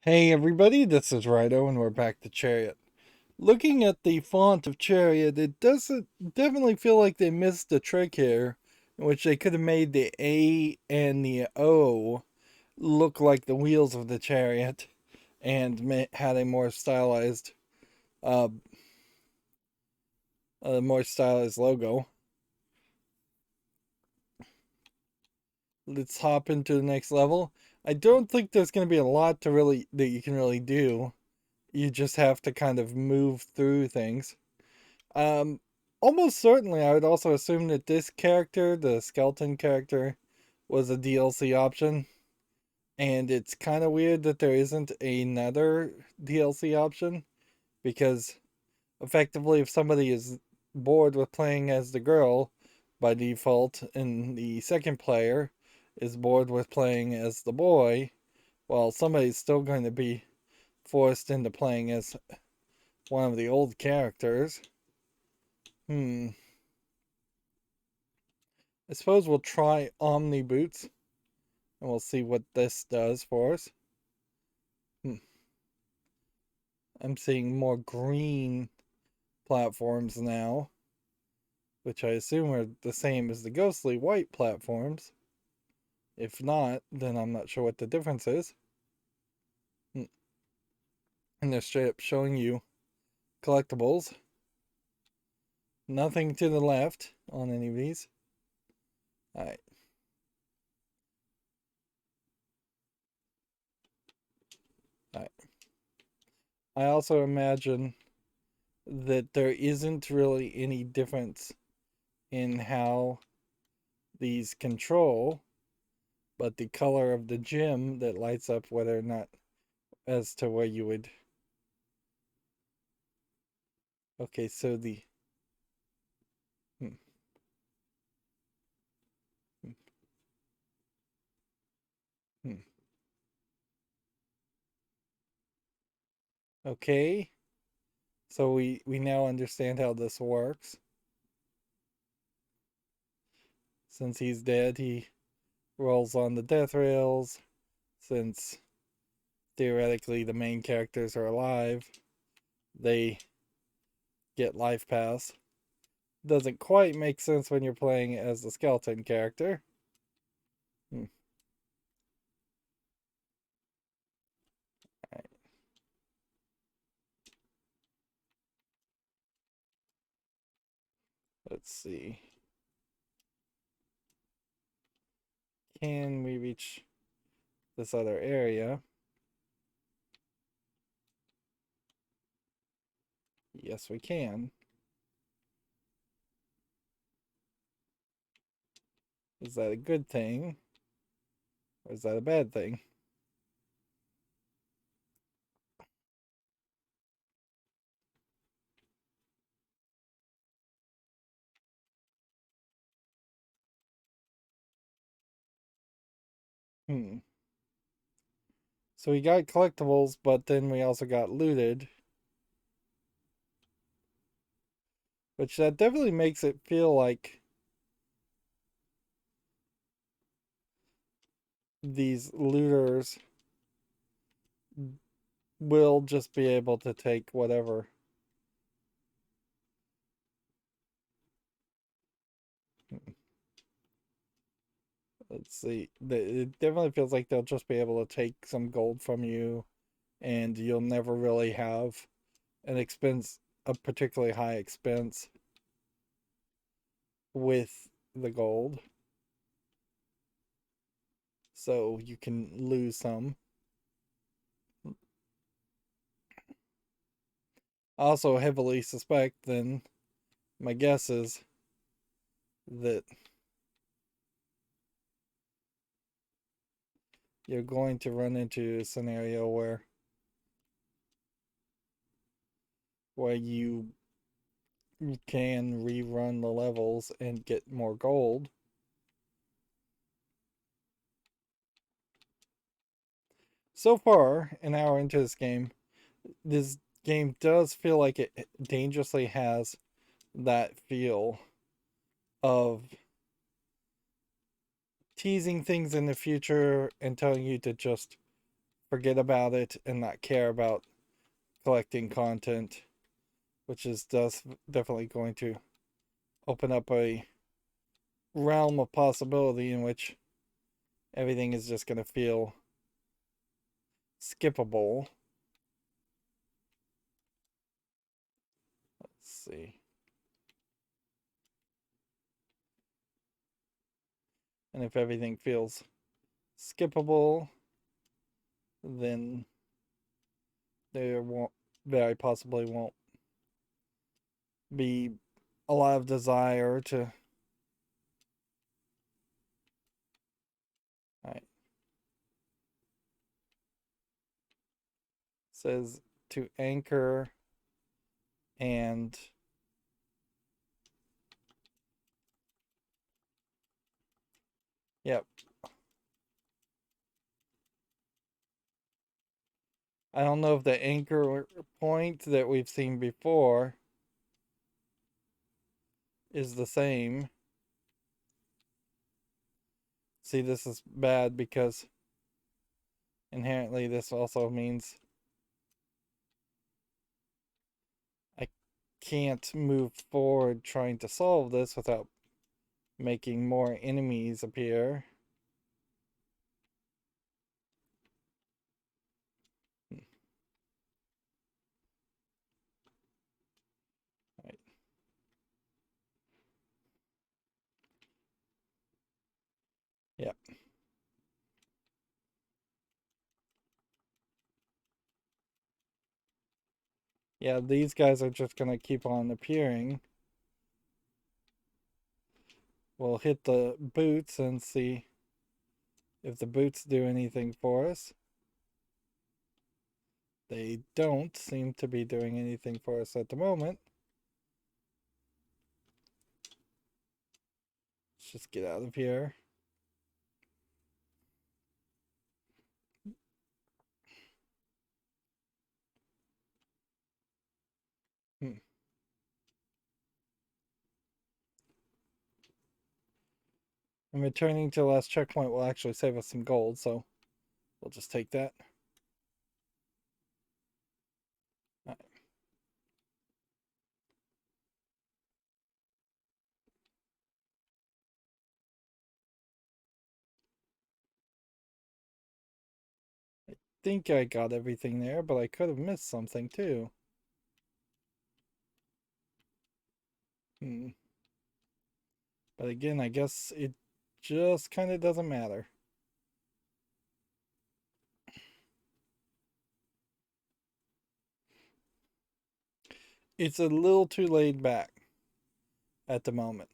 Hey everybody, this is Rydo and we're back to Chariot. Looking at the font of Chariot, it doesn't definitely feel like they missed a trick here, in which they could have made the A and the O look like the wheels of the chariot and had a uh, more stylized logo. Let's hop into the next level. I don't think there's going to be a lot that you can really do. You just have to kind of move through things. Um, Almost certainly, I would also assume that this character, the skeleton character, was a DLC option. And it's kind of weird that there isn't another DLC option because effectively, if somebody is bored with playing as the girl by default, and the second player is bored with playing as the boy, well, somebody's still going to be forced into playing as one of the old characters. Hmm. I suppose we'll try Omni Boots and we'll see what this does for us. Hmm. I'm seeing more green platforms now, which I assume are the same as the ghostly white platforms. If not, then I'm not sure what the difference is. Hmm. And they're straight up showing you collectibles. Nothing to the left on any of these. Alright. Alright. I also imagine that there isn't really any difference in how these control, but the color of the gem that lights up whether or not as to where you would. Okay, so the hmm, hmm, hmm. Okay, so we now understand how this works. Since he's dead, he rolls on the death rails. Since theoretically the main characters are alive, they get life pass. Doesn't quite make sense when you're playing as the skeleton character. Hmm. All right, let's see. Can we reach this other area? Yes, we can. Is that a good thing? Or is that a bad thing? Hmm. So we got collectibles, but then we also got looted. Which that definitely makes it feel like these looters will just be able to take whatever. Let's see. It definitely feels like they'll just be able to take some gold from you, and you'll never really have a particularly high expense with the gold. So you can lose some. I also heavily suspect, then, my guess is that you're going to run into a scenario where you can rerun the levels and get more gold. So far, an hour into this game does feel like it dangerously has that feel of teasing things in the future and telling you to just forget about it and not care about collecting content, which is definitely going to open up a realm of possibility in which everything is just going to feel skippable. Let's see. And if everything feels skippable, then there won't, very possibly won't be a lot of desire to. All right. Says to anchor and yep. I don't know if the anchor point that we've seen before is the same. See, this is bad because inherently this also means I can't move forward trying to solve this without making more enemies appear. Right. Yep. Yeah, these guys are just gonna keep on appearing. We'll hit the boots and see if the boots do anything for us. They don't seem to be doing anything for us at the moment. Let's just get out of here. Hmm. And returning to the last checkpoint will actually save us some gold, so we'll just take that. Right. I think I got everything there, but I could have missed something too. Hmm. But again, I guess it just kind of doesn't matter. It's a little too laid back at the moment.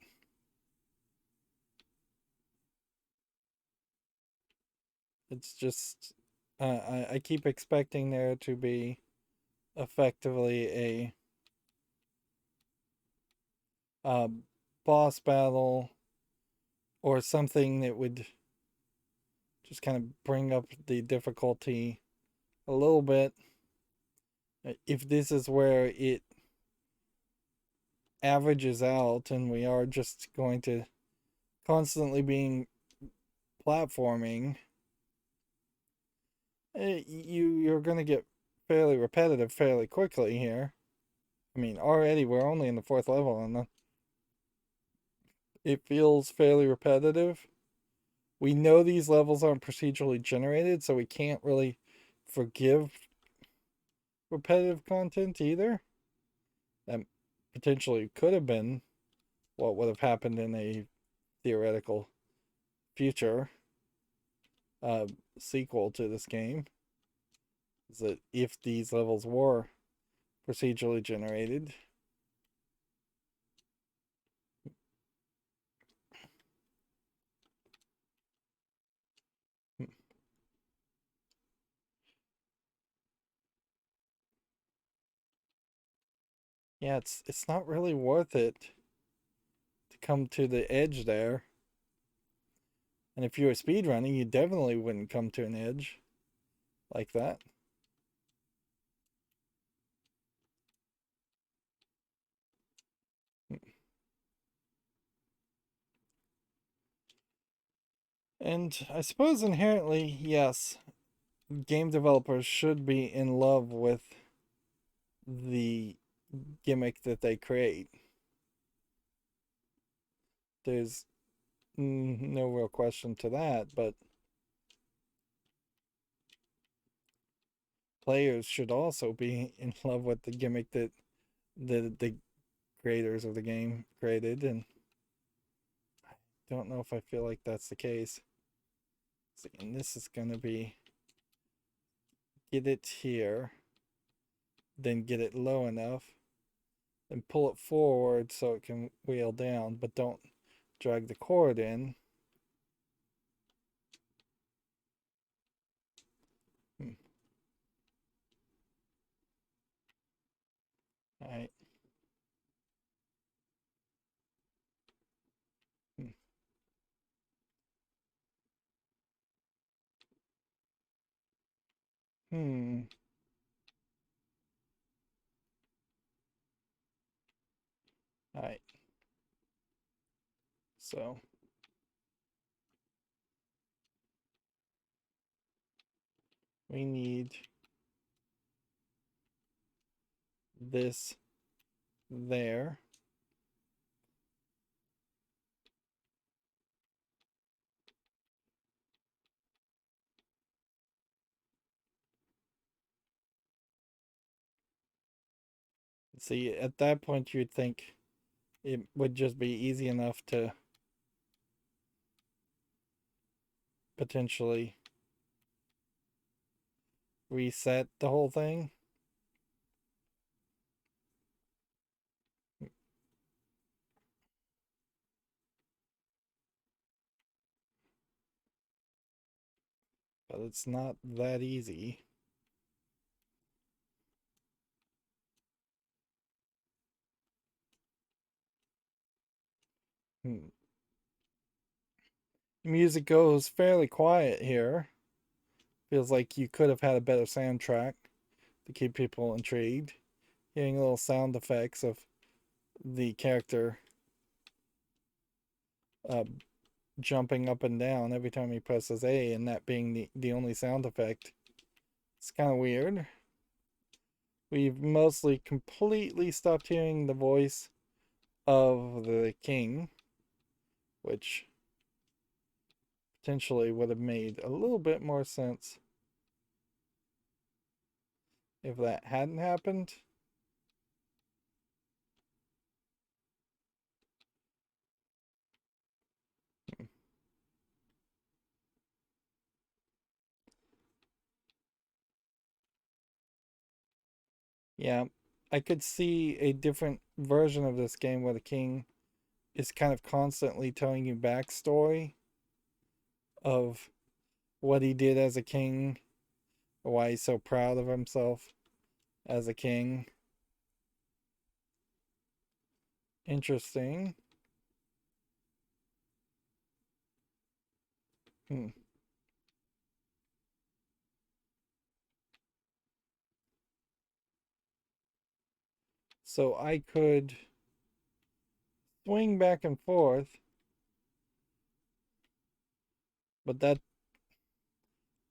It's just, I keep expecting there to be effectively a boss battle or something that would just kind of bring up the difficulty a little bit. If this is where it averages out and we are just going to constantly being platforming, you're going to get fairly repetitive fairly quickly here. I mean, already we're only in the 4th level and it feels fairly repetitive. We know these levels aren't procedurally generated, so we can't really forgive repetitive content either. That potentially could have been what would have happened in a theoretical future sequel to this game. Is that if these levels were procedurally generated. Yeah, it's not really worth it to come to the edge there. And if you were speedrunning, you definitely wouldn't come to an edge like that. And I suppose inherently, yes, game developers should be in love with the gimmick that they create. There's no real question to that, but players should also be in love with the gimmick that the creators of the game created, and I don't know if I feel like that's the case. See, and this is going to be get it here, then get it low enough, and pull it forward so it can wheel down, but don't drag the cord in. All right. Hmm. All right. So we need this there. See, at that point, you'd think it would just be easy enough to potentially reset the whole thing. But it's not that easy. Hmm. Music goes fairly quiet here. Feels like you could have had a better soundtrack to keep people intrigued. Hearing little sound effects of the character uh, jumping up and down every time he presses A, and that being the only sound effect. It's kind of weird. We've mostly completely stopped hearing the voice of the king, which potentially would have made a little bit more sense if that hadn't happened. Yeah, I could see a different version of this game where the king is kind of constantly telling you backstory of what he did as a king, why he's so proud of himself as a king. Interesting. Hmm. So I could swing back and forth, but that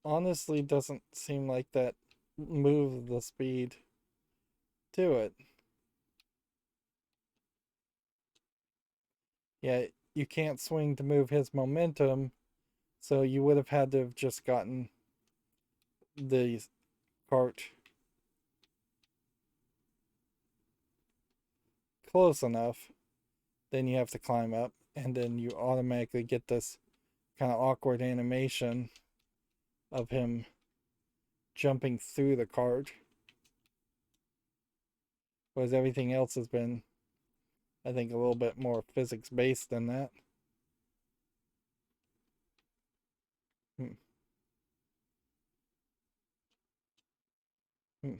honestly doesn't seem like that moves the speed to it. Yeah, you can't swing to move his momentum, so you would have had to have just gotten the cart close enough. Then you have to climb up, and then you automatically get this kind of awkward animation of him jumping through the cart. Whereas everything else has been, I think, a little bit more physics based than that. Hmm. Hmm.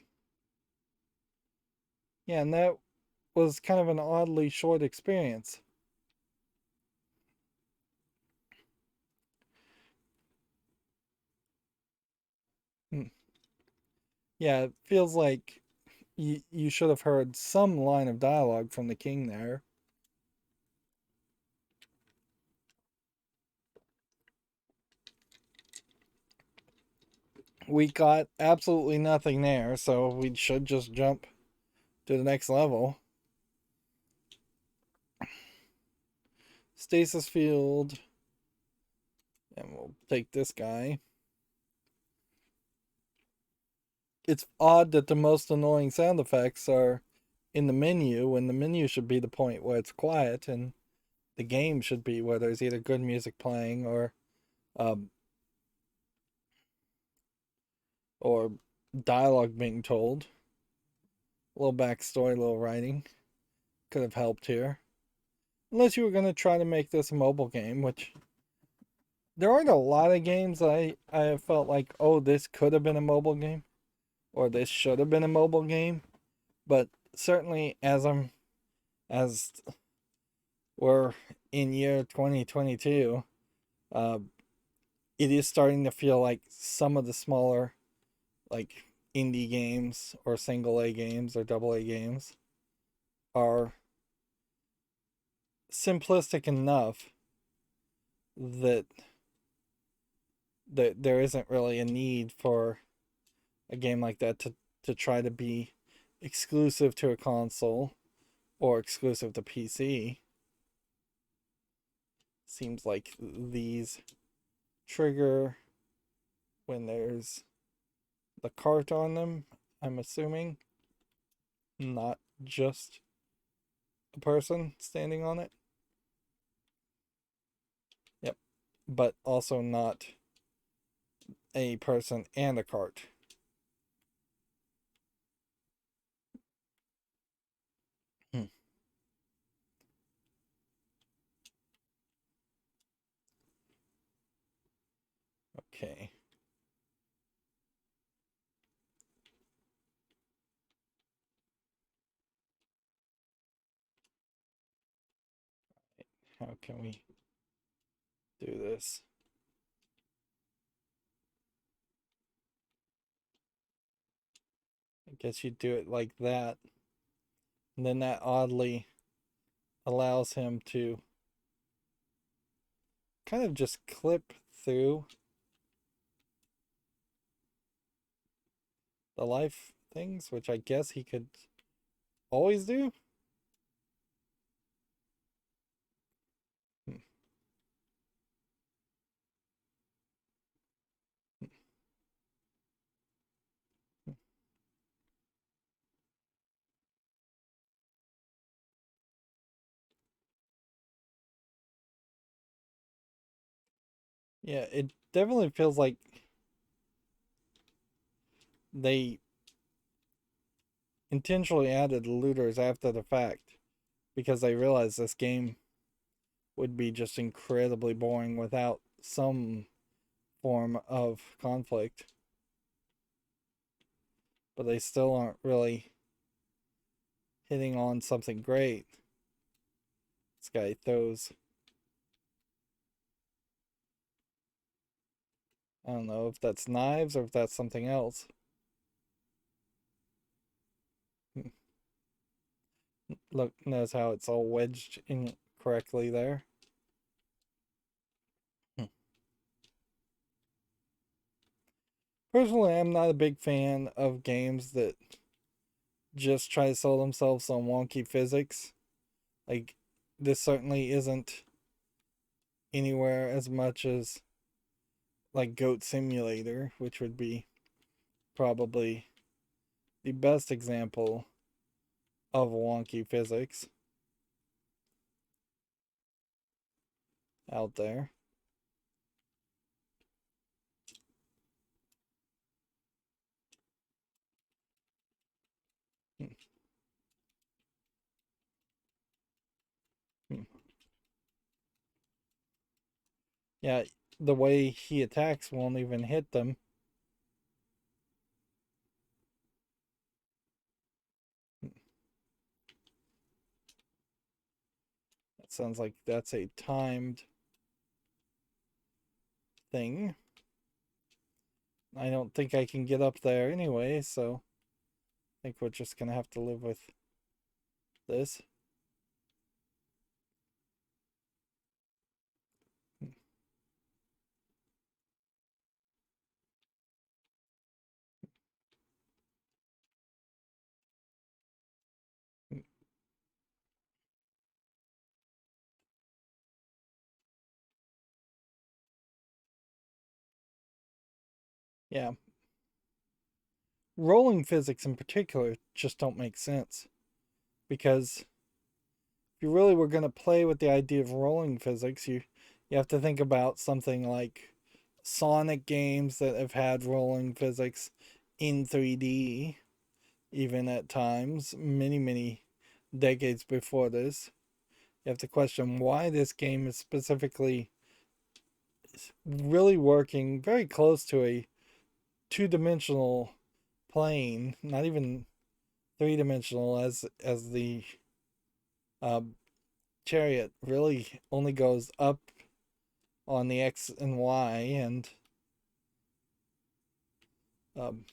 Yeah, and that was kind of an oddly short experience. Hmm. Yeah, it feels like you should have heard some line of dialogue from the king there. we got absolutely nothing there, so we should just jump to the next level. Stasis field. And we'll take this guy. It's odd that the most annoying sound effects are in the menu when the menu should be the point where it's quiet and the game should be where there's either good music playing um, or dialogue being told. A little backstory, a little writing could have helped here. Unless you were going to try to make this a mobile game, which there aren't a lot of games I have felt like, oh, this could have been a mobile game or this should have been a mobile game. But certainly as we're in year 2022, uh, it is starting to feel like some of the smaller, like indie games or single A games or double A games are simplistic enough that there isn't really a need for a game like that to try to be exclusive to a console or exclusive to PC. Seems like these trigger when there's the cart on them, I'm assuming, not just a person standing on it. Yep. But also not a person and a cart. Hmm. Okay. How can we do this? I guess you do it like that. And then that oddly allows him to kind of just clip through the life things, which I guess he could always do. Hmm. Yeah, it definitely feels like they intentionally added looters after the fact because they realized this game would be just incredibly boring without some form of conflict. But they still aren't really hitting on something great. This guy throws, I don't know if that's knives or if that's something else. Look, notice how it's all wedged in correctly there. Personally, I'm not a big fan of games that just try to sell themselves on wonky physics. Like, this certainly isn't anywhere as much as like Goat Simulator, which would be probably the best example of wonky physics out there. Hmm. Hmm. Yeah, the way he attacks won't even hit them. Hmm. That sounds like that's a timed thing. I don't think I can get up there anyway, so I think we're just gonna have to live with this. Hmm. Yeah. Rolling physics in particular just don't make sense. Because if you really were going to play with the idea of rolling physics, you have to think about something like Sonic games that have had rolling physics in 3D, even at times, many decades before this. You have to question why this game is specifically really working very close to a two-dimensional plane, not even three-dimensional, as the uh, Chariot really only goes up on the X and Y um,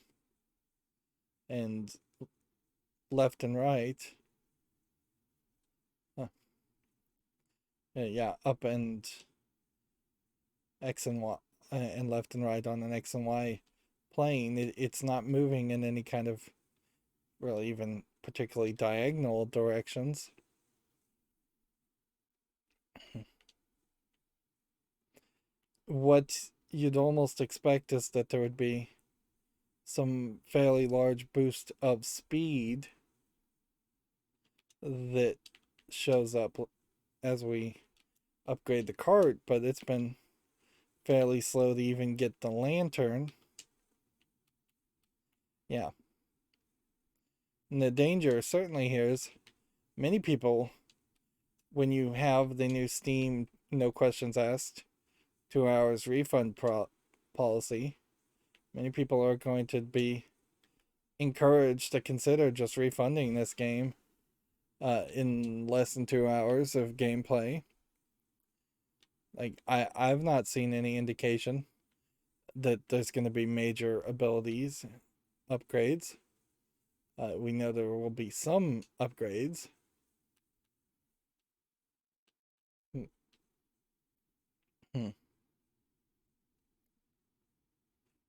and left and right. Uh, yeah, up and X and Y and left and right on an X and Y plane. It's not moving in any kind of really even particularly diagonal directions. What you'd almost expect is that there would be some fairly large boost of speed that shows up as we upgrade the cart, but it's been fairly slow to even get the lantern. Yeah. And the danger certainly here is many people, when you have the new Steam no questions asked 2 hours refund policy, many people are going to be encouraged to consider just refunding this game in less than 2 hours of gameplay. Like I've not seen any indication that there's going to be major abilities upgrades. We know there will be some upgrades. Hmm. Hmm.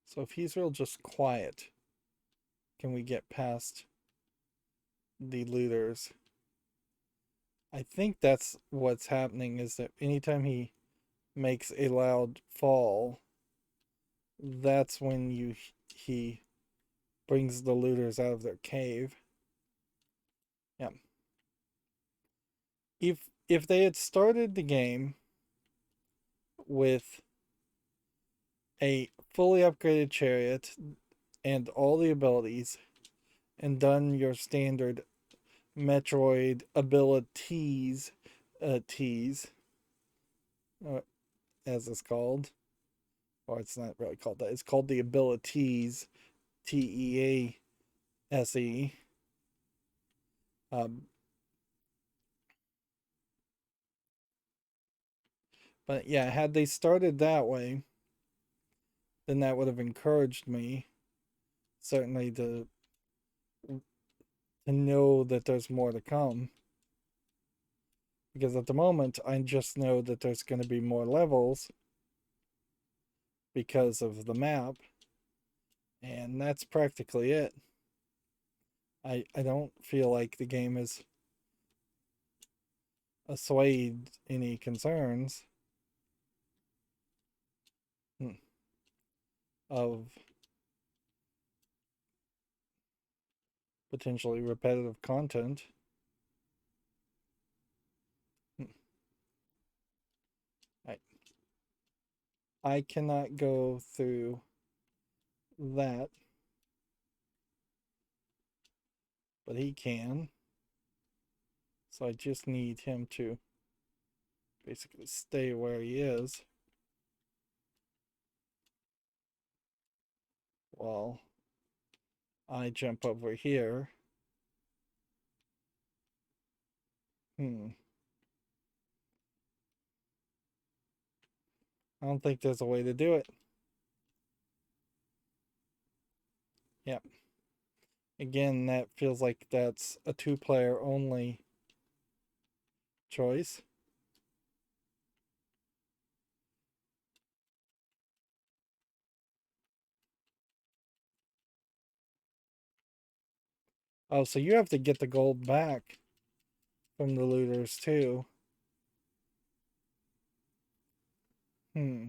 So if he's real just quiet, can we get past the looters? I think that's what's happening is that anytime he makes a loud fall, that's when he brings the looters out of their cave. Yeah. If they had started the game with a fully upgraded chariot and all the abilities and done your standard Metroid abilities tease uh, as it's called, or it's not really called that, it's called the abilities TEASE. um, but yeah, had they started that way, then that would have encouraged me certainly to know that there's more to come. Because at the moment, I just know that there's going to be more levels because of the map, and that's practically it. I don't feel like the game has assuaged any concerns of potentially repetitive content. I I cannot go through that, but he can. So I just need him to basically stay where he is while I jump over here. I don't think there's a way to do it. Yep. Again, that feels like that's a two-player only choice. Oh, so you have to get the gold back from the looters too. Hmm.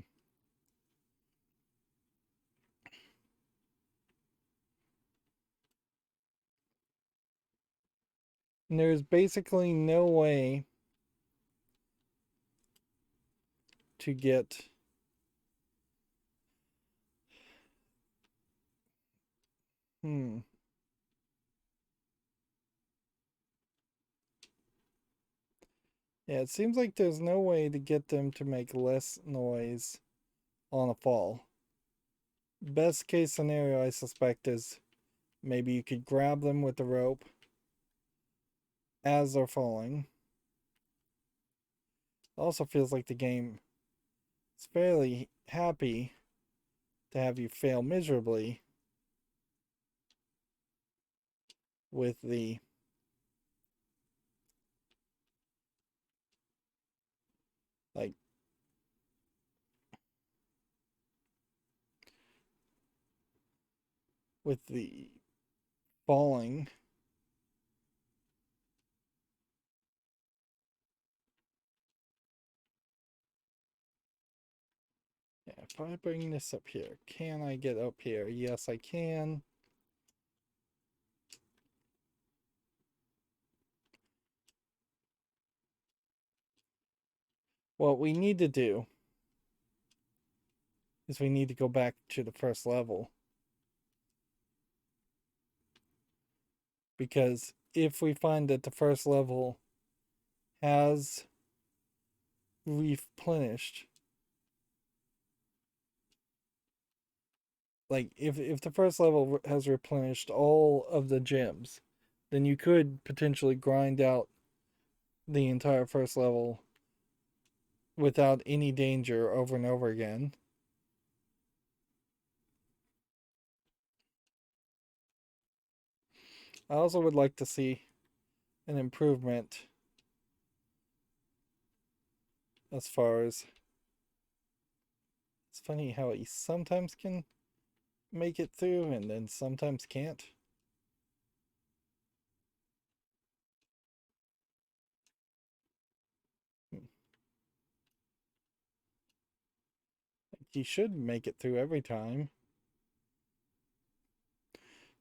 And there's basically no way to get hmm. Yeah, it seems like there's no way to get them to make less noise on a fall. Best case scenario, I suspect, is maybe you could grab them with the rope as they're falling. It also feels like the game is fairly happy to have you fail miserably with the like with the falling. Yeah, if I bring this up here, can I get up here? Yes, I can. What we need to do is we need to go back to the first level. Because if we find that the first level has replenished, like if the first level has replenished all of the gems, then you could potentially grind out the entire first level without any danger over and over again. I also would like to see an improvement as far as it's funny how he sometimes can make it through and then sometimes can't. He should make it through every time.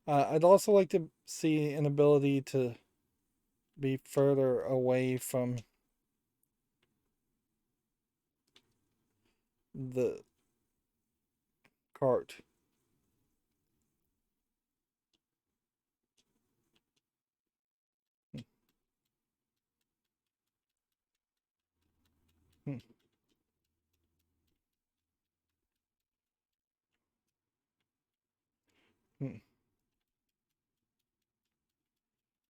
I'd also like to see an ability to be further away from the cart. Hmm. Hmm.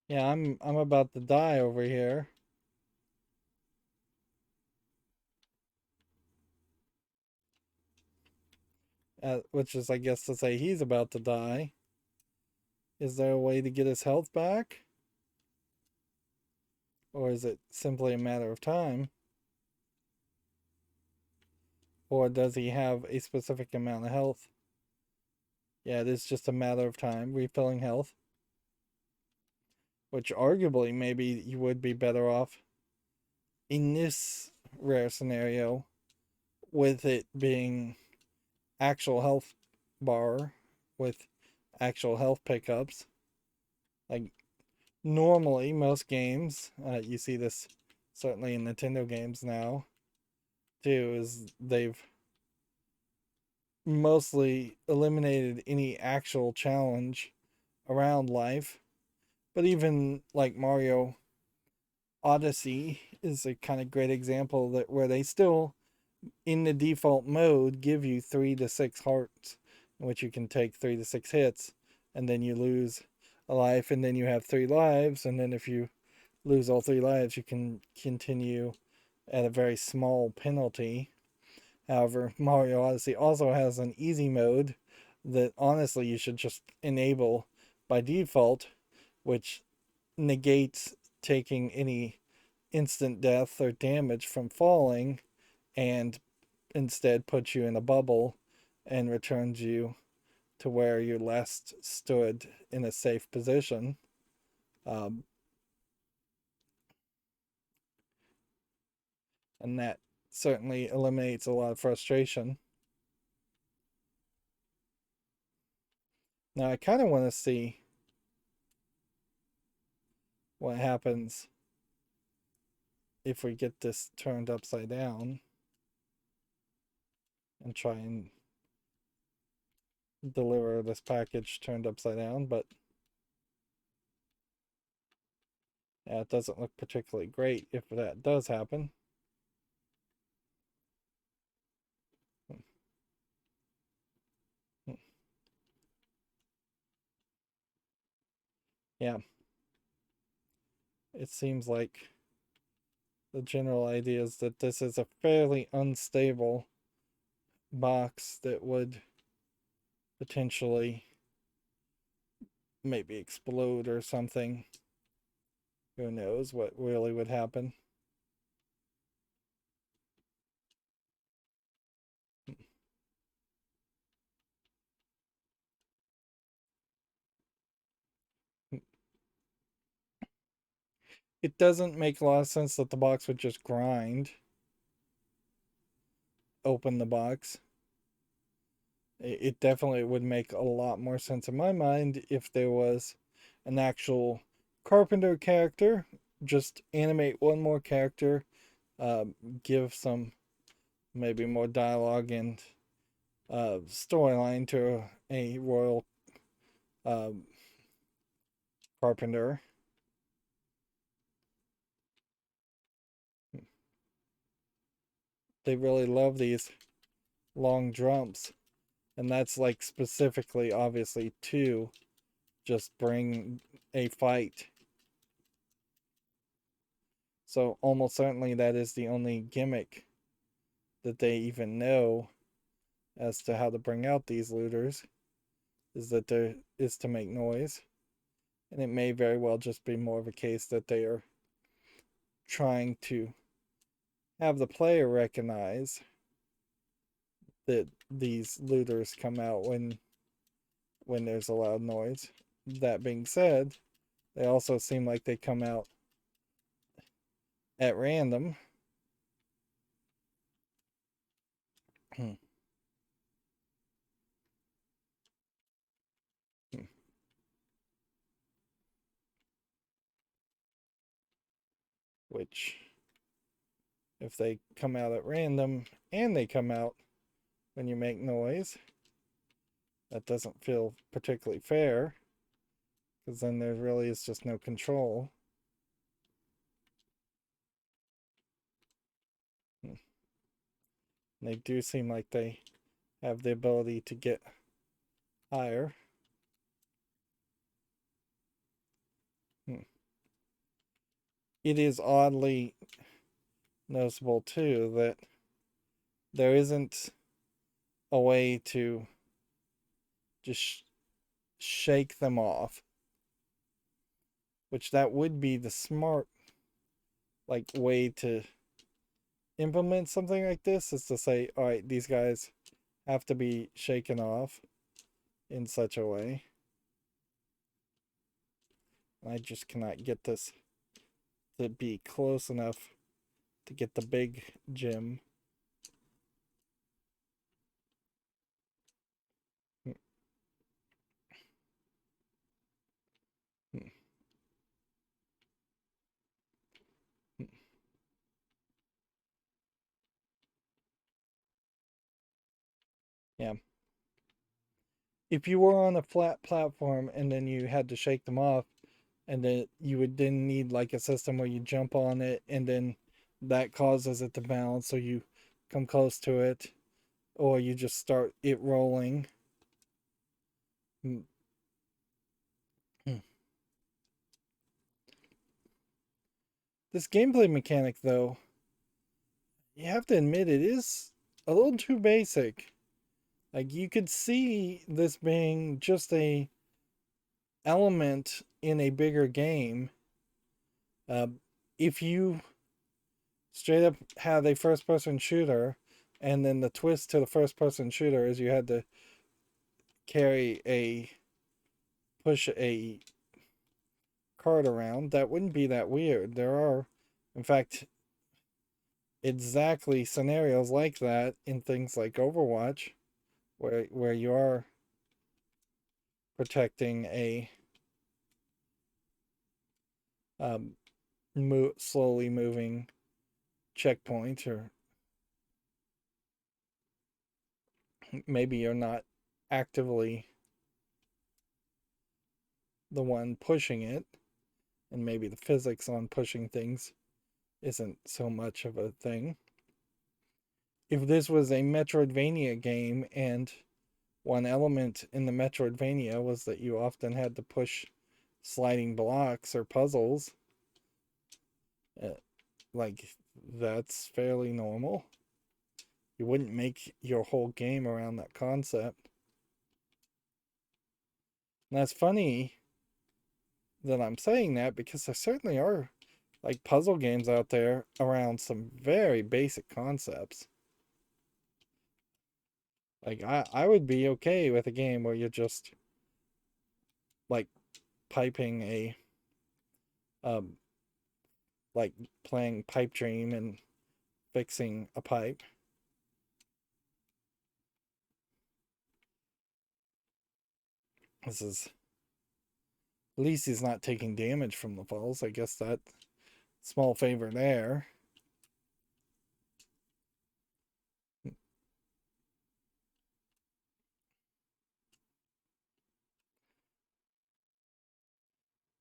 Yeah, I'm about to die over here. Which is, I guess, to say he's about to die. Is there a way to get his health back? Or is it simply a matter of time? Or does he have a specific amount of health? Yeah, it is just a matter of time, refilling health. Which arguably maybe you would be better off in this rare scenario with it being actual health bar with actual health pickups. Like normally, most games, you see this certainly in Nintendo games now, too, is they've mostly eliminated any actual challenge around life. But even like Mario Odyssey is a kind of great example that where they still in the default mode give you 3 to 6 hearts, in which you can take 3 to 6 hits, and then you lose a life, and then you have 3 lives, and then if you lose all 3 lives, you can continue at a very small penalty. However, Mario Odyssey also has an easy mode that honestly you should just enable by default, which negates taking any instant death or damage from falling and instead puts you in a bubble and returns you to where you last stood in a safe position. Um, and that certainly eliminates a lot of frustration. Now, I kind of want to see what happens if we get this turned upside down and try and deliver this package turned upside down, but yeah, it doesn't look particularly great if that does happen. Yeah, it seems like the general idea is that this is a fairly unstable box that would potentially maybe explode or something. Who knows what really would happen? It doesn't make a lot of sense that the box would just grind. Open the box. It definitely would make a lot more sense in my mind if there was an actual carpenter character. Just animate one more character, uh, give some maybe more dialogue and storyline to a royal uh, carpenter. They really love these long jumps, and that's like specifically, obviously, to just bring a fight. So almost certainly that is the only gimmick that they even know as to how to bring out these looters, is that there is to make noise. And it may very well just be more of a case that they are trying to have the player recognize that these looters come out when there's a loud noise. That being said, they also seem like they come out at random. Which, if they come out at random and they come out when you make noise, that doesn't feel particularly fair, because then there really is just no control. They do seem like they have the ability to get higher. It is oddly noticeable too that there isn't a way to just shake them off, which that would be the smart like way to implement something like this, is to say, all right, these guys have to be shaken off in such a way. I just cannot get this to be close enough to get the big gem. Yeah. If you were on a flat platform and then you had to shake them off, and then you would then need like a system where you jump on it and then that causes it to bounce, so you come close to it, or you just start it rolling. This gameplay mechanic, though, you have to admit it is a little too basic. Like, you could see this being just a element in a bigger game. Uh, if you straight up had a first person shooter, and then the twist to the first person shooter is you had to push a cart around, that wouldn't be that weird. There are, in fact, exactly scenarios like that in things like Overwatch, where you are protecting um, slowly moving checkpoint, or maybe you're not actively the one pushing it, and maybe the physics on pushing things isn't so much of a thing. If this was a Metroidvania game and one element in the Metroidvania was that you often had to push sliding blocks or puzzles, uh, like that's fairly normal. You wouldn't make your whole game around that concept. And that's funny that I'm saying that because there certainly are like puzzle games out there around some very basic concepts. Like I would be okay with a game where you're just like piping a um like playing Pipe Dream and fixing a pipe. This is at least he's not taking damage from the falls. I guess that small favor there.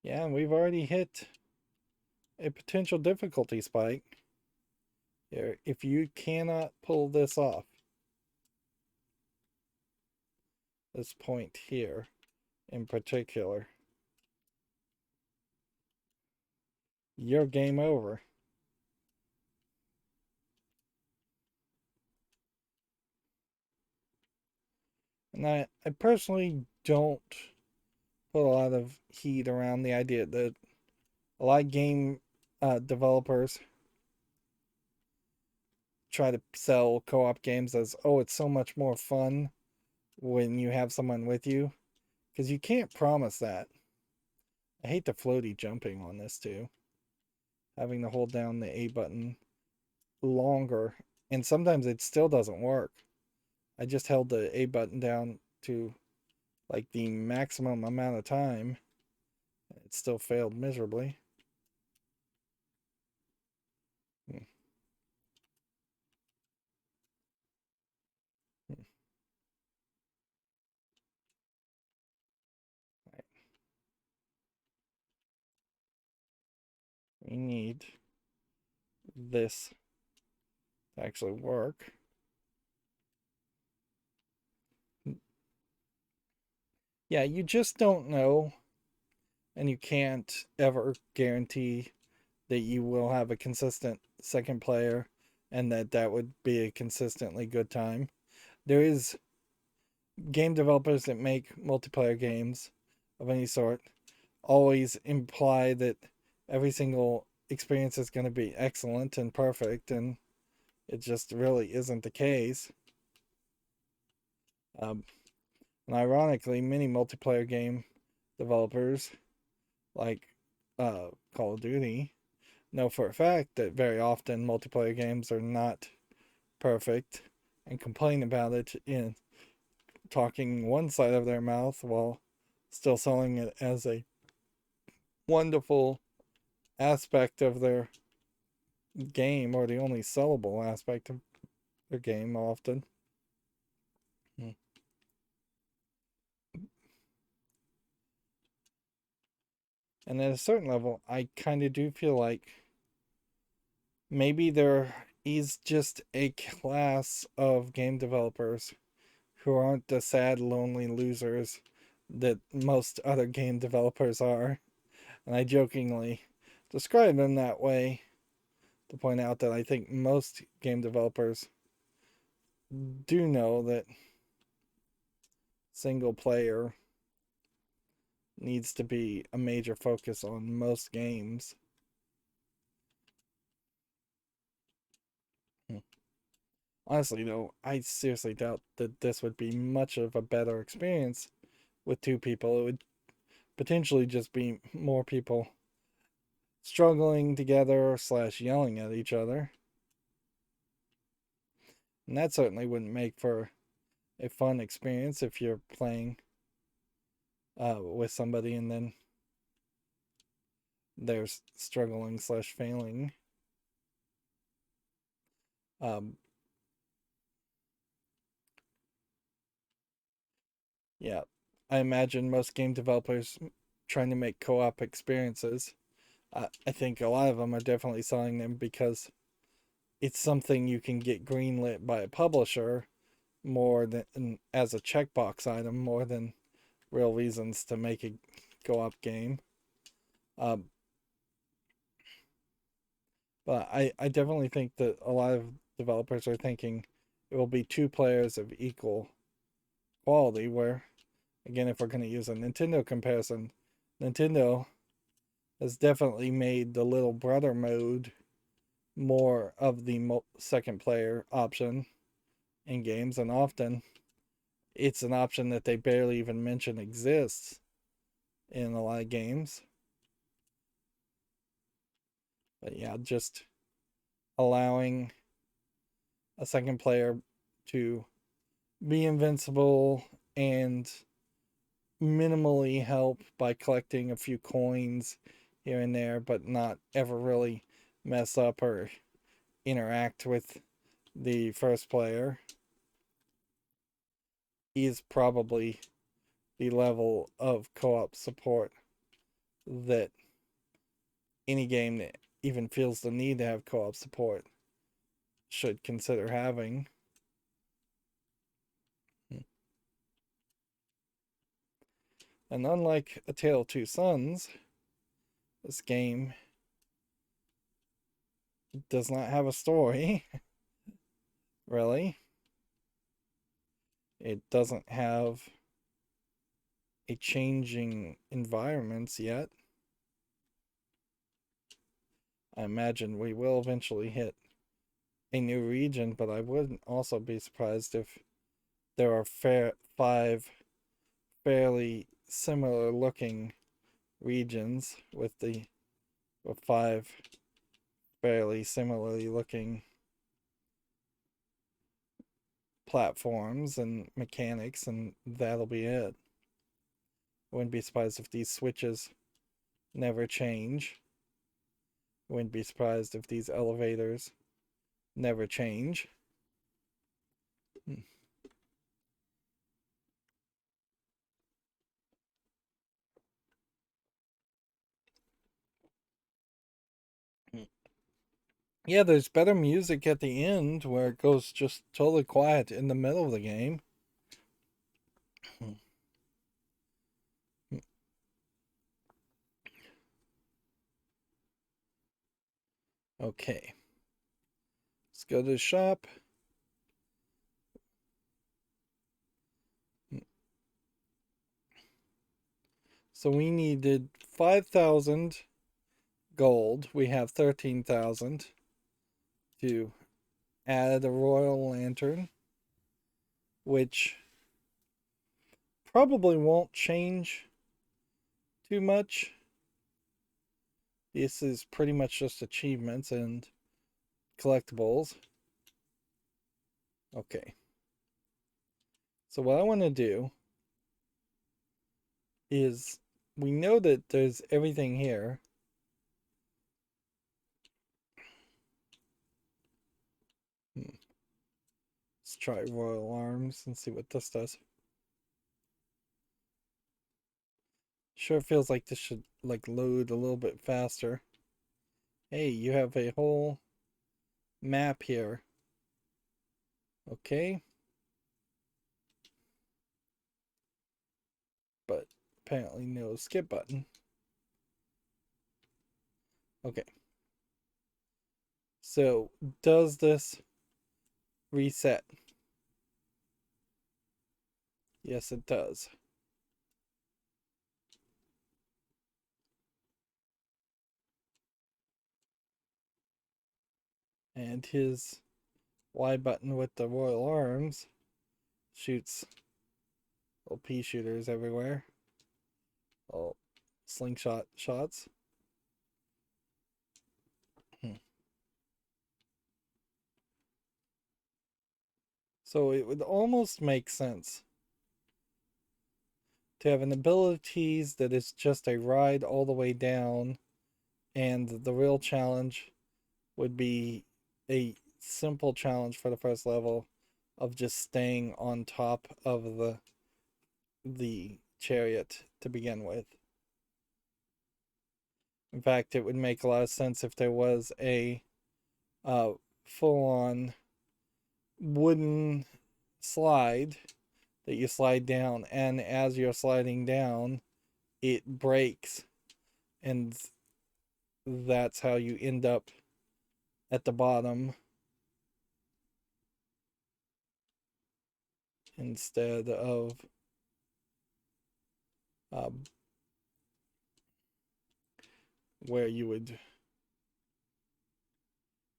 Yeah, and we've already hit a potential difficulty spike here. If you cannot pull this off, this point here in particular, you're game over. And I personally don't put a lot of heat around the idea that a lot of game developers try to sell co-op games as, oh, it's so much more fun when you have someone with you, because you can't promise that. I hate the floaty jumping on this too, having to hold down the A button longer, and sometimes it still doesn't work. I just held the A button down to like the maximum amount of time. It still failed miserably. Hmm. Hmm. Right. We need this to actually work. Yeah, you just don't know, and you can't ever guarantee that you will have a consistent second player and that would be a consistently good time. There is game developers that make multiplayer games of any sort always imply that every single experience is going to be excellent and perfect, and it just really isn't the case. Um, and ironically, many multiplayer game developers, like Call of Duty, know for a fact that very often multiplayer games are not perfect and complain about it in talking one side of their mouth while still selling it as a wonderful aspect of their game, or the only sellable aspect of their game often. Hmm. And at a certain level, I kind of do feel like maybe there is just a class of game developers who aren't the sad, lonely losers that most other game developers are. And I jokingly describe them that way to point out that I think most game developers do know that single player needs to be a major focus on most games. Honestly, though, I seriously doubt that this would be much of a better experience with two people. It would potentially just be more people struggling together slash yelling at each other. And that certainly wouldn't make for a fun experience if you're playing with somebody and then they're struggling slash failing. Yeah, I imagine most game developers trying to make co-op experiences. I think a lot of them are definitely selling them because it's something you can get greenlit by a publisher more than as a checkbox item, more than real reasons to make a co-op game. Um, but I definitely think that a lot of developers are thinking it will be two players of equal quality. Where, again, if we're going to use a Nintendo comparison, Nintendo has definitely made the little brother mode more of the second player option in games, and often it's an option that they barely even mention exists in a lot of games. But yeah, just allowing a second player to be invincible and minimally help by collecting a few coins here and there, but not ever really mess up or interact with the first player, is probably the level of co-op support that any game that even feels the need to have co-op support should consider having. And unlike A Tale of Two Sons, this game does not have a story, really. It doesn't have a changing environments yet. I imagine we will eventually hit a new region, but I wouldn't also be surprised if there are five fairly similar looking regions with five fairly similarly looking platforms and mechanics, and that'll be it. I wouldn't be surprised if these switches never change. I wouldn't be surprised if these elevators never change. Yeah, there's better music at the end where it goes just totally quiet in the middle of the game. Okay. Let's go to the shop. So we needed 5,000 gold. We have 13,000 to add a royal lantern, which probably won't change too much. This is pretty much just achievements and collectibles. Okay. So what I want to do is, we know that there's everything here. Let's try Royal Arms and see what this does. Sure feels like this should like load a little bit faster. Hey, you have a whole map here. Okay. But apparently no skip button. Okay. So does this reset? Yes, it does. And his Y button with the royal arms shoots little pea shooters everywhere. Little slingshot shots. So it would almost make sense to have an abilities that is just a ride all the way down And the real challenge would be a simple challenge for the first level of just staying on top of the chariot to begin with. In fact, it would make a lot of sense if there was a full-on wooden slide that you slide down, and as you're sliding down, it breaks, and that's how you end up at the bottom instead of um, where you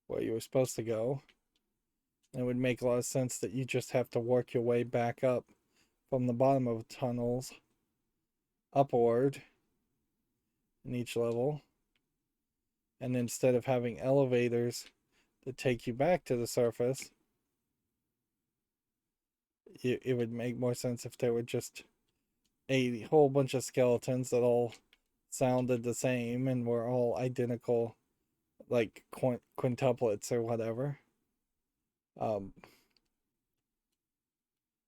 were supposed to go. And it would make a lot of sense that you just have to work your way back up from the bottom of tunnels upward in each level. And instead of having elevators that take you back to the surface, it would make more sense if there were just a whole bunch of skeletons that all sounded the same and were all identical, like quintuplets or whatever.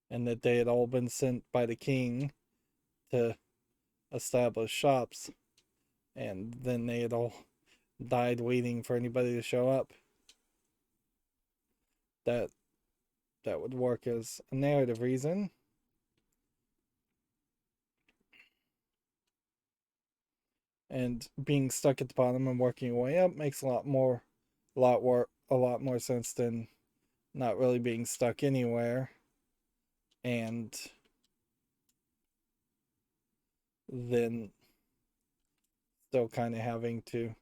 And that they had all been sent by the king to establish shops, and then they had all died waiting for anybody to show up. That would work as a narrative reason. And being stuck at the bottom and working your way up makes a lot more sense than not really being stuck anywhere and then still kind of having to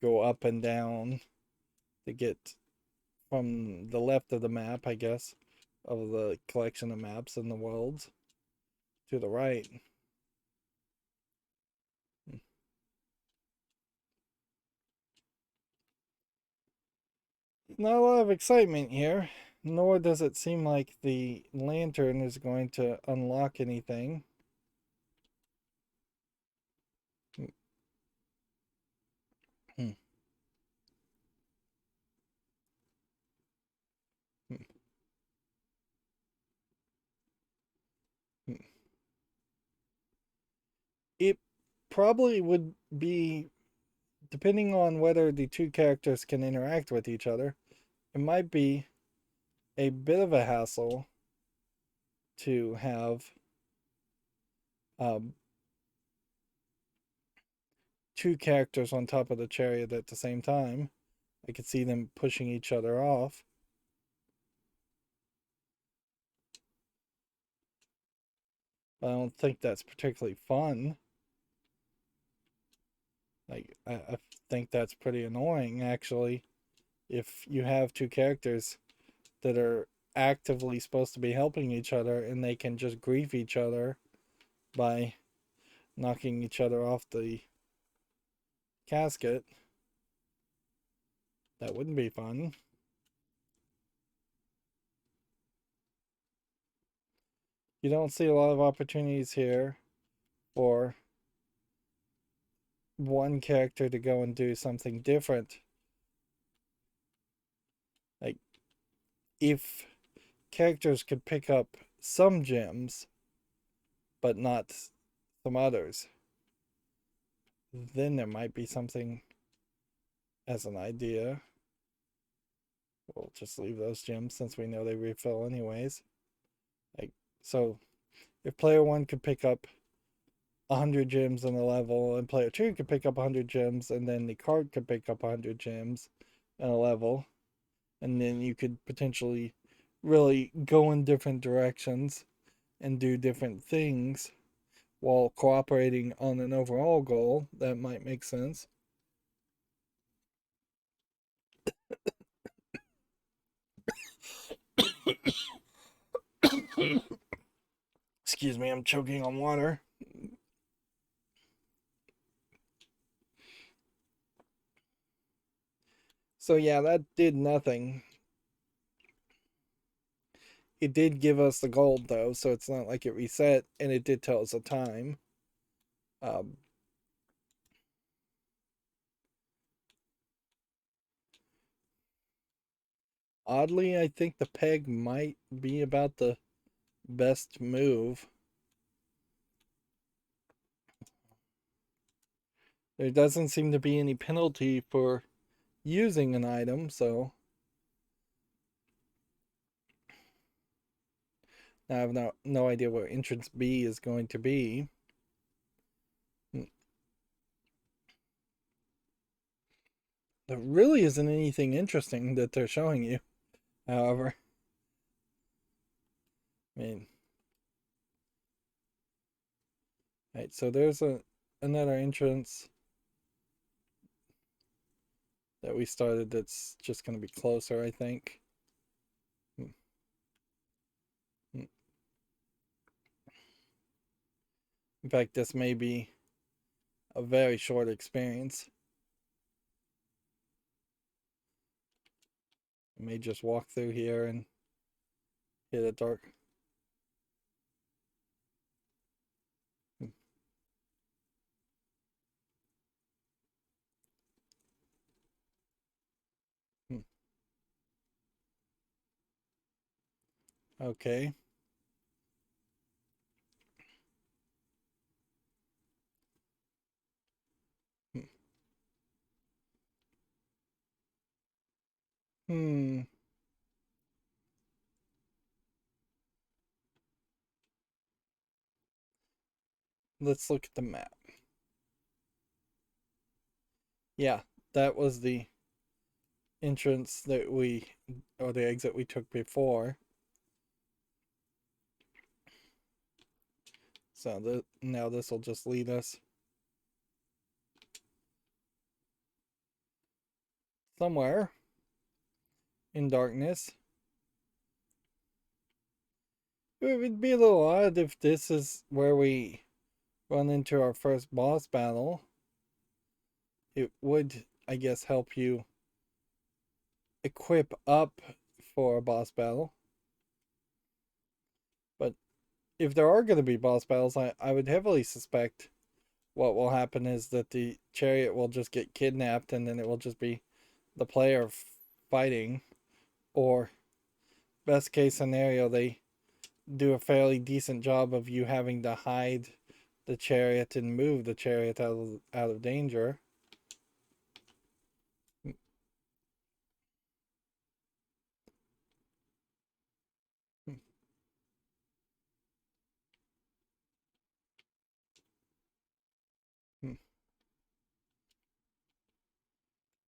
go up and down to get from the left of the map, I guess, of the collection of maps in the world to the right. Not a lot of excitement here, nor does it seem like the lantern is going to unlock anything. It probably would be, depending on whether the two characters can interact with each other, it might be a bit of a hassle to have um, two characters on top of the chariot at the same time. I could see them pushing each other off. But I don't think that's particularly fun. Like, I think that's pretty annoying, actually, if you have two characters that are actively supposed to be helping each other and they can just grief each other by knocking each other off the casket. That wouldn't be fun. You don't see a lot of opportunities here for one character to go and do something different. Like, if characters could pick up some gems, but not some others, then there might be something as an idea. We'll just leave those gems since we know they refill anyways. Like, so if player 1 could pick up 100 gems in a level, and player 2 could pick up 100 gems, and then the card could pick up 100 gems in a level, and then you could potentially really go in different directions and do different things while cooperating on an overall goal. That might make sense. Excuse me, I'm choking on water. So yeah, that did nothing. It did give us the gold though, so it's not like it reset, and it did tell us the time. Um, Oddly, I think the peg might be about the best move. There doesn't seem to be any penalty for using an item, so I have no idea what entrance B is going to be. There really isn't anything interesting that they're showing you, however. I mean, right, so there's another entrance that we started that's just going to be closer, I think. Hmm, hmm. In fact, this may be a very short experience. I may just walk through here and hit a dark. Hmm, hmm. Okay. Hmm. Hmm. Let's look at the map. Yeah, that was the entrance that or the exit we took before. So now this will just lead us somewhere in darkness. It would be a little odd if this is where we run into our first boss battle. It would, I guess, help you equip up for a boss battle. But if there are going to be boss battles, I would heavily suspect what will happen is that the chariot will just get kidnapped and then it will just be the player fighting. Or, best case scenario, they do a fairly decent job of you having to hide the chariot and move the chariot out of danger.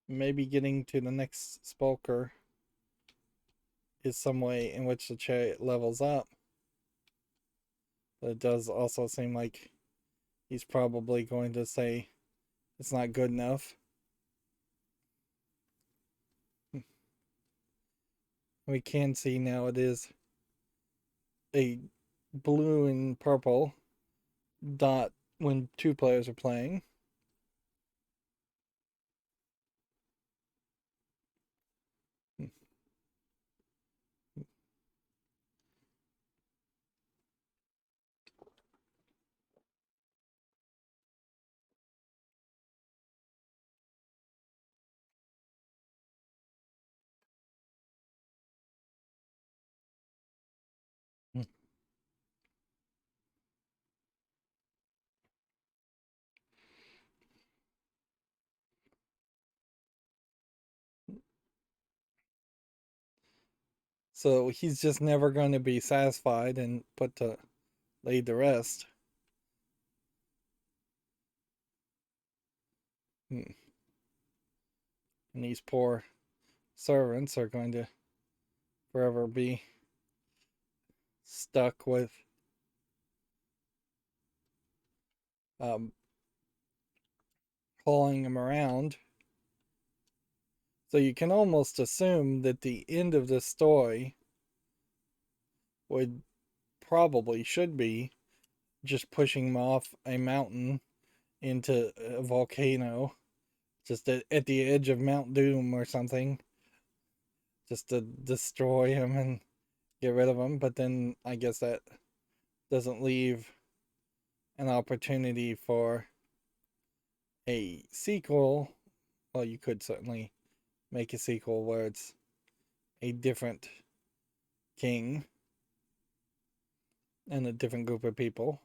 Maybe getting to the next spulker is some way in which the chariot levels up. But it does also seem like he's probably going to say it's not good enough. We can see now it is a blue and purple dot when two players are playing. So he's just never going to be satisfied and put to laid to rest. And these poor servants are going to forever be stuck with um, hauling him around. So you can almost assume that the end of this story would should be just pushing him off a mountain into a volcano, just at the edge of Mount Doom or something, just to destroy him and get rid of him. But then I guess that doesn't leave an opportunity for a sequel. Well, you could certainly make a sequel where it's a different king and a different group of people.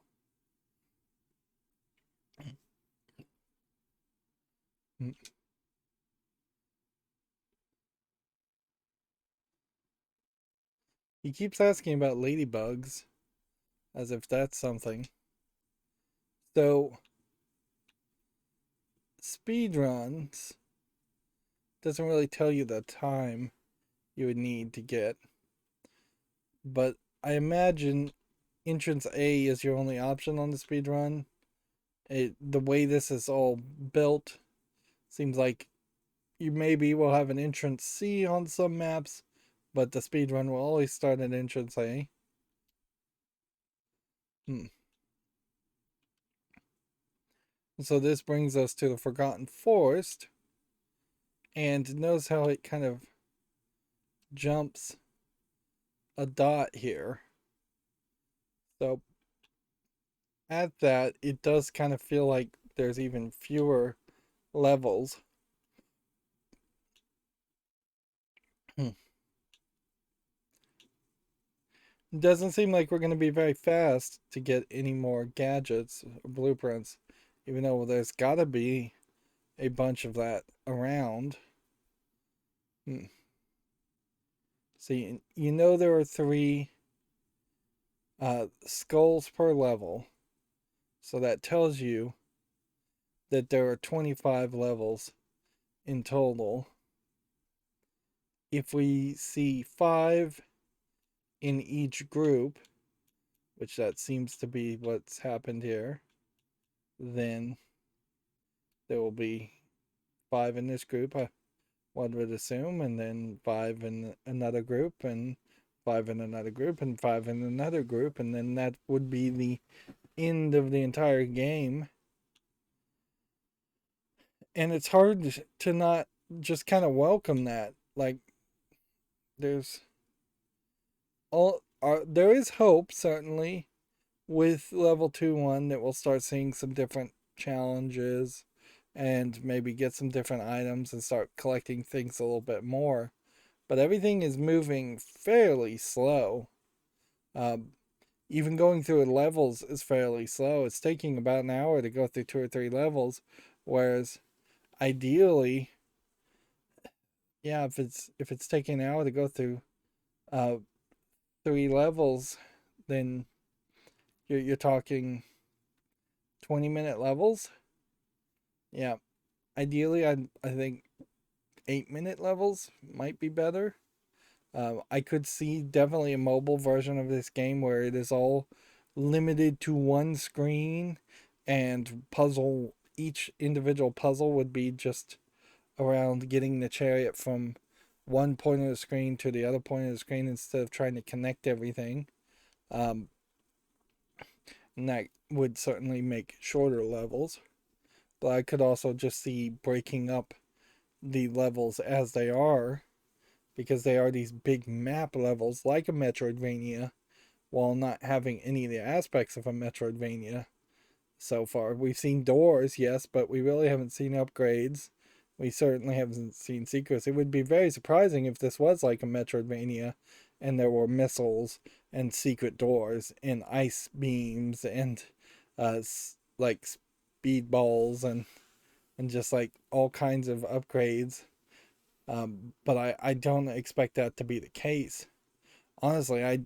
He keeps asking about ladybugs as if that's something. So, speedruns doesn't really tell you the time you would need to get, but I imagine entrance A is your only option on the speedrun. The way this is all built seems like you maybe will have an entrance C on some maps, but the speedrun will always start at entrance A. So this brings us to the Forgotten Forest, and notice how it kind of jumps a dot here. So at that, it does kind of feel like there's even fewer levels. It doesn't seem like we're going to be very fast to get any more gadgets or blueprints, even though there's got to be a bunch of that around. See, you know there are 3 skulls per level, so that tells you that there are 25 levels in total. If we see 5 in each group, which that seems to be what's happened here, then there will be 5 in this group, one would assume, and then 5 in another group, and 5 in another group, and 5 in another group, and then that would be the end of the entire game. And it's hard to not just kind of welcome that. Like, there's there is hope, certainly, with level 2-1 that we'll start seeing some different challenges and maybe get some different items and start collecting things a little bit more. But everything is moving fairly slow. Even going through levels is fairly slow. It's taking about an hour to go through 2 or 3 levels, whereas ideally, yeah, if it's taking an hour to go through 3 levels, then you're talking 20-minute levels. Yeah, ideally, I think 8-minute levels might be better. I could see definitely a mobile version of this game where it is all limited to one screen, and each individual puzzle would be just around getting the chariot from one point of the screen to the other point of the screen instead of trying to connect everything. And that would certainly make shorter levels. But I could also just see breaking up the levels as they are, because they are these big map levels like a Metroidvania, while not having any of the aspects of a Metroidvania so far. We've seen doors, yes, but we really haven't seen upgrades. We certainly haven't seen secrets. It would be very surprising if this was like a Metroidvania and there were missiles and secret doors and ice beams and like speedballs and just like all kinds of upgrades. But I don't expect that to be the case. Honestly, I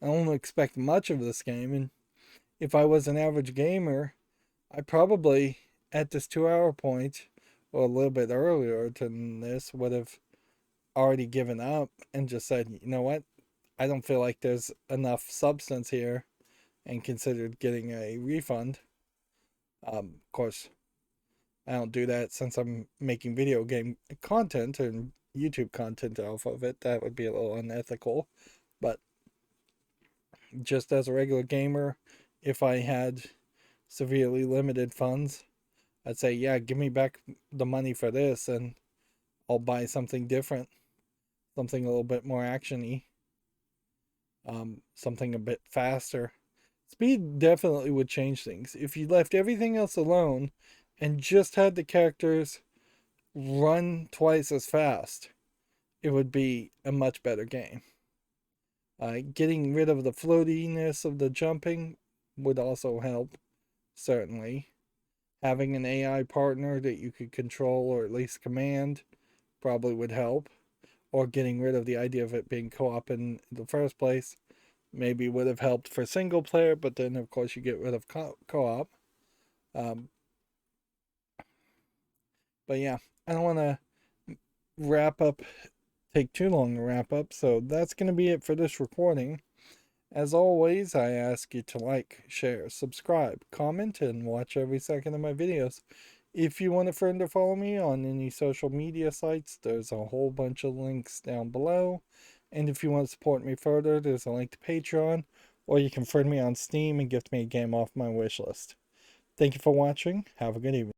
don't expect much of this game, and if I was an average gamer, I probably, at this 2 hour point, or a little bit earlier than this, would have already given up and just said, you know what, I don't feel like there's enough substance here, and considered getting a refund. Of course, I don't do that since I'm making video game content and YouTube content off of it. That would be a little unethical. But just as a regular gamer, if I had severely limited funds, I'd say, yeah, give me back the money for this and I'll buy something different, something a little bit more actiony, something a bit faster. Speed definitely would change things. If you left everything else alone and just had the characters run twice as fast, it would be a much better game. Getting rid of the floatiness of the jumping would also help, certainly. Having an AI partner that you could control or at least command probably would help. Or getting rid of the idea of it being co-op in the first place maybe would have helped for single player, but then of course you get rid of co-op. Um, but yeah, I don't want to wrap up, take too long to wrap up, so that's going to be it for this recording. As always, I ask you to like, share, subscribe, comment, and watch every second of my videos. If you want a friend to follow me on any social media sites, there's a whole bunch of links down below. And if you want to support me further, there's a link to Patreon, or you can friend me on Steam and gift me a game off my wish list. Thank you for watching. Have a good evening.